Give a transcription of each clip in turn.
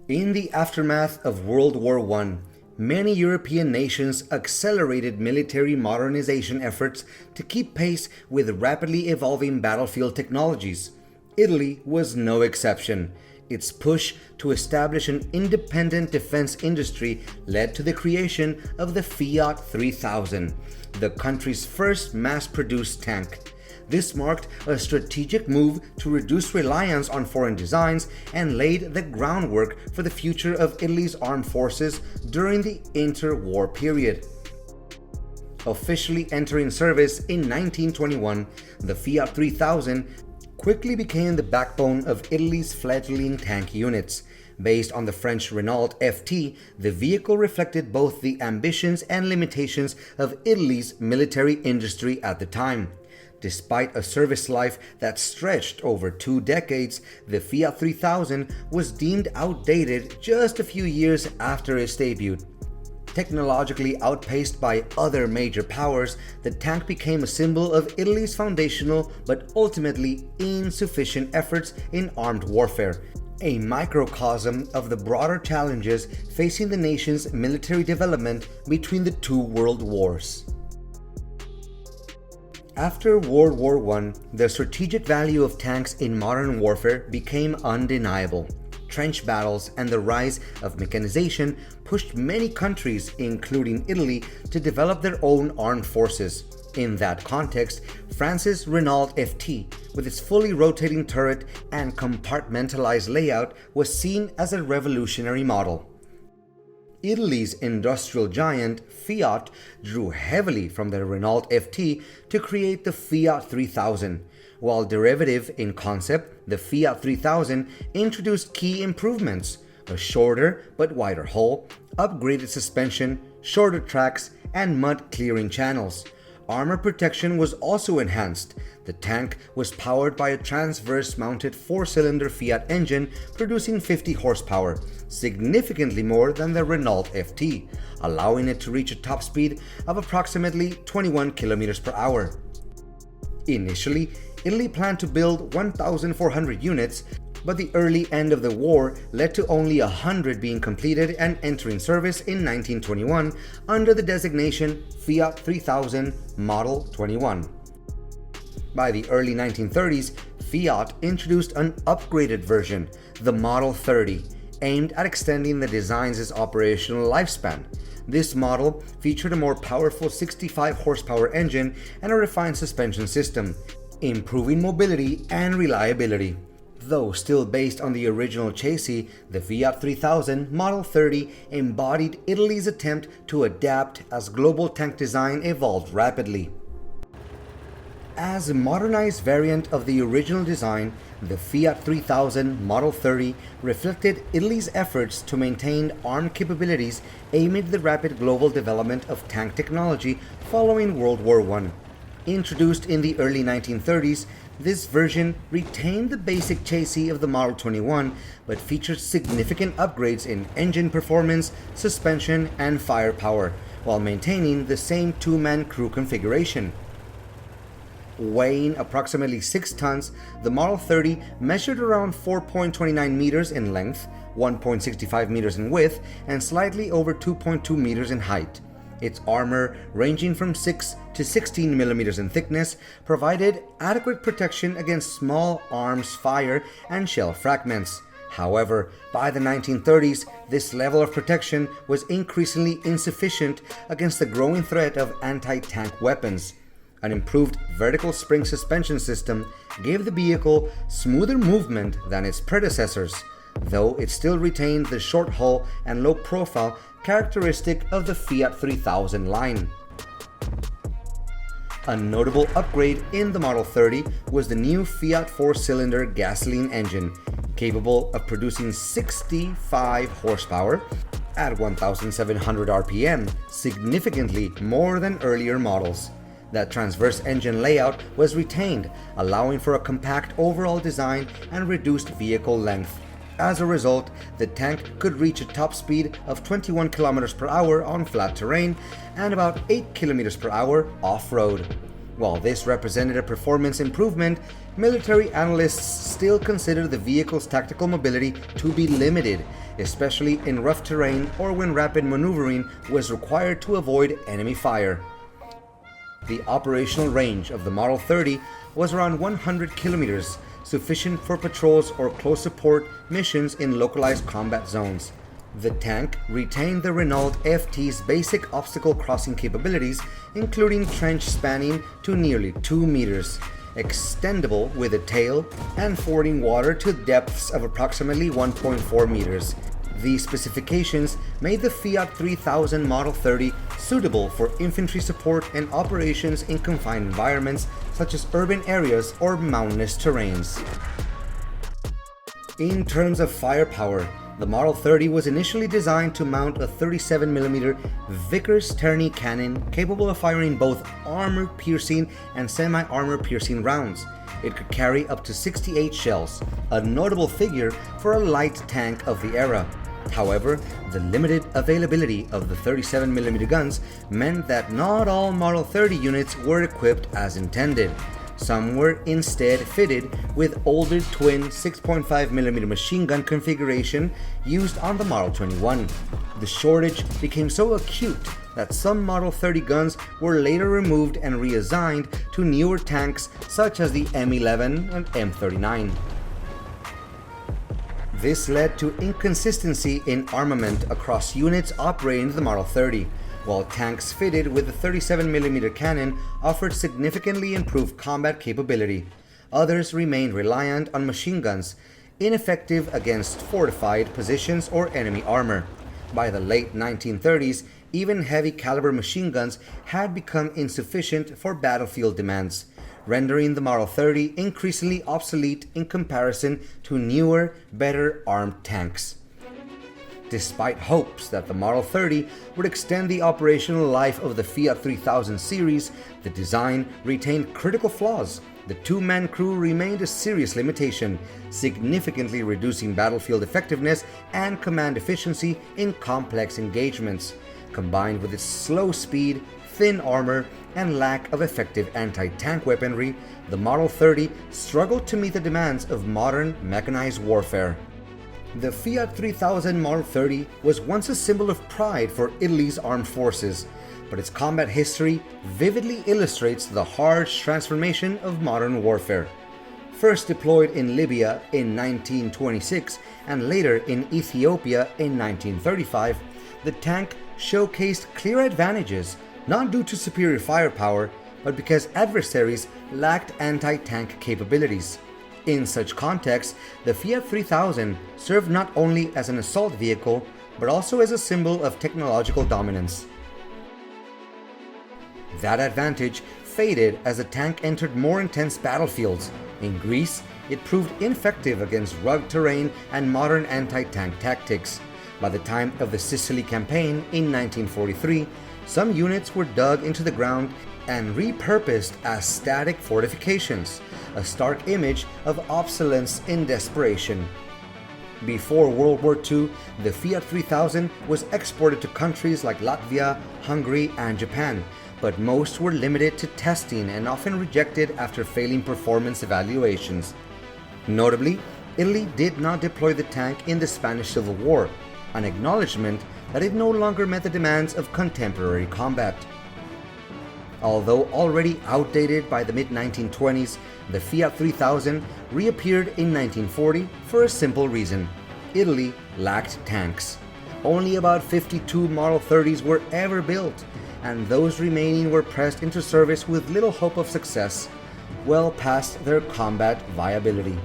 In the aftermath of World War I, many European nations accelerated military modernization efforts to keep pace with rapidly evolving battlefield technologies. Italy was no exception. Its push to establish an independent defense industry led to the creation of the Fiat 3000, the country's first mass-produced tank. This marked a strategic move to reduce reliance on foreign designs and laid the groundwork for the future of Italy's armed forces during the interwar period. Officially entering service in 1921, the Fiat 3000 quickly became the backbone of Italy's fledgling tank units. Based on the French Renault FT, the vehicle reflected both the ambitions and limitations of Italy's military industry at the time. Despite a service life that stretched over 2 decades, the Fiat 3000 was deemed outdated just a few years after its debut. Technologically outpaced by other major powers, the tank became a symbol of Italy's foundational but ultimately insufficient efforts in armed warfare, a microcosm of the broader challenges facing the nation's military development between the two world wars. After World War I, the strategic value of tanks in modern warfare became undeniable. Trench battles and the rise of mechanization pushed many countries, including Italy, to develop their own armed forces. In that context, France's Renault FT, with its fully rotating turret and compartmentalized layout, was seen as a revolutionary model. Italy's industrial giant, Fiat, drew heavily from the Renault FT to create the Fiat 3000. While derivative in concept, the Fiat 3000 introduced key improvements: a shorter but wider hull, upgraded suspension, shorter tracks, and mud-clearing channels. Armor protection was also enhanced. The tank was powered by a transverse-mounted 4-cylinder Fiat engine producing 50 horsepower, significantly more than the Renault FT, allowing it to reach a top speed of approximately 21 kilometers per hour. Initially, Italy planned to build 1,400 units, but the early end of the war led to only 100 being completed and entering service in 1921 under the designation Fiat 3000 Model 21. By the early 1930s, Fiat introduced an upgraded version, the Model 30, aimed at extending the design's operational lifespan. This model featured a more powerful 65 horsepower engine and a refined suspension system, improving mobility and reliability. Though still based on the original chassis, the Fiat 3000 Model 30 embodied Italy's attempt to adapt as global tank design evolved rapidly. As a modernized variant of the original design, the Fiat 3000 Model 30 reflected Italy's efforts to maintain armed capabilities amid the rapid global development of tank technology following World War I. Introduced in the early 1930s, this version retained the basic chassis of the Model 21, but featured significant upgrades in engine performance, suspension, and firepower, while maintaining the same two-man crew configuration. Weighing approximately 6 tons, the Model 30 measured around 4.29 meters in length, 1.65 meters in width, and slightly over 2.2 meters in height. Its armor, ranging from 6 to 16 millimeters in thickness, provided adequate protection against small arms fire and shell fragments. However, by the 1930s, this level of protection was increasingly insufficient against the growing threat of anti-tank weapons. An improved vertical spring suspension system gave the vehicle smoother movement than its predecessors, though it still retained the short hull and low profile characteristic of the Fiat 3000 line. A notable upgrade in the Model 30 was the new Fiat 4-cylinder gasoline engine, capable of producing 65 horsepower at 1,700 RPM, significantly more than earlier models. That transverse engine layout was retained, allowing for a compact overall design and reduced vehicle length. As a result, the tank could reach a top speed of 21 km per hour on flat terrain and about 8 km per hour off-road. While this represented a performance improvement, military analysts still consider the vehicle's tactical mobility to be limited, especially in rough terrain or when rapid maneuvering was required to avoid enemy fire. The operational range of the Model 30 was around 100 kilometers, sufficient for patrols or close support missions in localized combat zones. The tank retained the Renault FT's basic obstacle crossing capabilities, including trench spanning to nearly 2 meters, extendable with a tail, and fording water to depths of approximately 1.4 meters. These specifications made the Fiat 3000 Model 30 suitable for infantry support and operations in confined environments such as urban areas or mountainous terrains. In terms of firepower, the Model 30 was initially designed to mount a 37mm Vickers-Terney cannon capable of firing both armor-piercing and semi-armor-piercing rounds. It could carry up to 68 shells, a notable figure for a light tank of the era. However, the limited availability of the 37mm guns meant that not all Model 30 units were equipped as intended. Some were instead fitted with older twin 6.5mm machine gun configuration used on the Model 21. The shortage became so acute that some Model 30 guns were later removed and reassigned to newer tanks such as the M11 and M39. This led to inconsistency in armament across units operating the Model 30, while tanks fitted with the 37mm cannon offered significantly improved combat capability. Others remained reliant on machine guns, ineffective against fortified positions or enemy armor. By the late 1930s, even heavy caliber machine guns had become insufficient for battlefield demands, rendering the Model 30 increasingly obsolete in comparison to newer, better armed tanks. Despite hopes that the Model 30 would extend the operational life of the Fiat 3000 series, the design retained critical flaws. The two-man crew remained a serious limitation, significantly reducing battlefield effectiveness and command efficiency in complex engagements. Combined with its slow speed, thin armor, and lack of effective anti-tank weaponry, the Model 30 struggled to meet the demands of modern mechanized warfare. The Fiat 3000 Model 30 was once a symbol of pride for Italy's armed forces, but its combat history vividly illustrates the harsh transformation of modern warfare. First deployed in Libya in 1926 and later in Ethiopia in 1935, the tank showcased clear advantages, not due to superior firepower, but because adversaries lacked anti-tank capabilities. In such contexts, the Fiat 3000 served not only as an assault vehicle, but also as a symbol of technological dominance. That advantage faded as the tank entered more intense battlefields. In Greece, it proved ineffective against rugged terrain and modern anti-tank tactics. By the time of the Sicily campaign in 1943, some units were dug into the ground and repurposed as static fortifications, a stark image of obsolescence in desperation. Before World War II, the Fiat 3000 was exported to countries like Latvia, Hungary, and Japan, but most were limited to testing and often rejected after failing performance evaluations. Notably, Italy did not deploy the tank in the Spanish Civil War, an acknowledgement that it no longer met the demands of contemporary combat. Although already outdated by the mid-1920s, the Fiat 3000 reappeared in 1940 for a simple reason: Italy lacked tanks. Only about 52 Model 30s were ever built, and those remaining were pressed into service with little hope of success, well past their combat viability.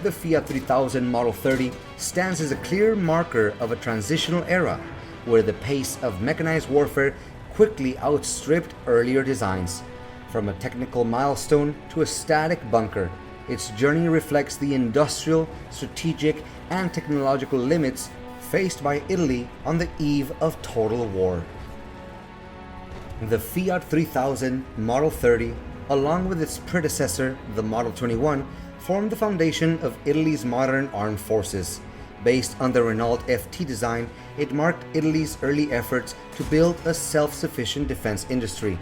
The Fiat 3000 Model 30 stands as a clear marker of a transitional era, where the pace of mechanized warfare quickly outstripped earlier designs. From a technical milestone to a static bunker, its journey reflects the industrial, strategic, and technological limits faced by Italy on the eve of total war. The Fiat 3000 Model 30, along with its predecessor, the Model 21, formed the foundation of Italy's modern armed forces. Based on the Renault FT design, it marked Italy's early efforts to build a self-sufficient defense industry.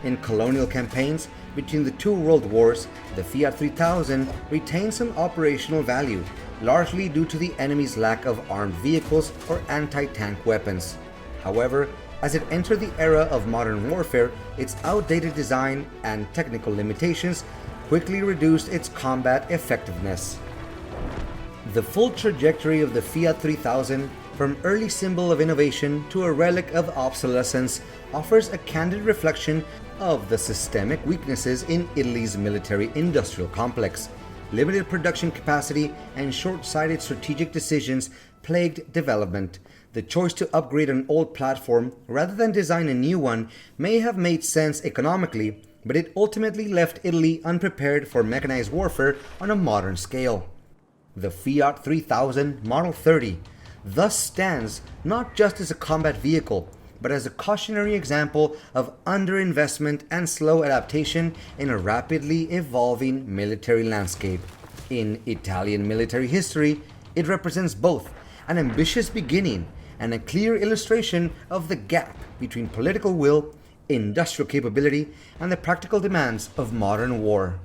In colonial campaigns, Between the two world wars, the Fiat 3000 retained some operational value, largely due to the enemy's lack of armed vehicles or anti-tank weapons. However, as it entered the era of modern warfare, its outdated design and technical limitations quickly reduced its combat effectiveness. The full trajectory of the Fiat 3000, from early symbol of innovation to a relic of obsolescence, offers a candid reflection of the systemic weaknesses in Italy's military-industrial complex. Limited production capacity and short-sighted strategic decisions plagued development. The choice to upgrade an old platform rather than design a new one may have made sense economically, but it ultimately left Italy unprepared for mechanized warfare on a modern scale. The Fiat 3000 Model 30 thus stands not just as a combat vehicle, but as a cautionary example of underinvestment and slow adaptation in a rapidly evolving military landscape. In Italian military history, it represents both an ambitious beginning and a clear illustration of the gap between political will, industrial capability, and the practical demands of modern war.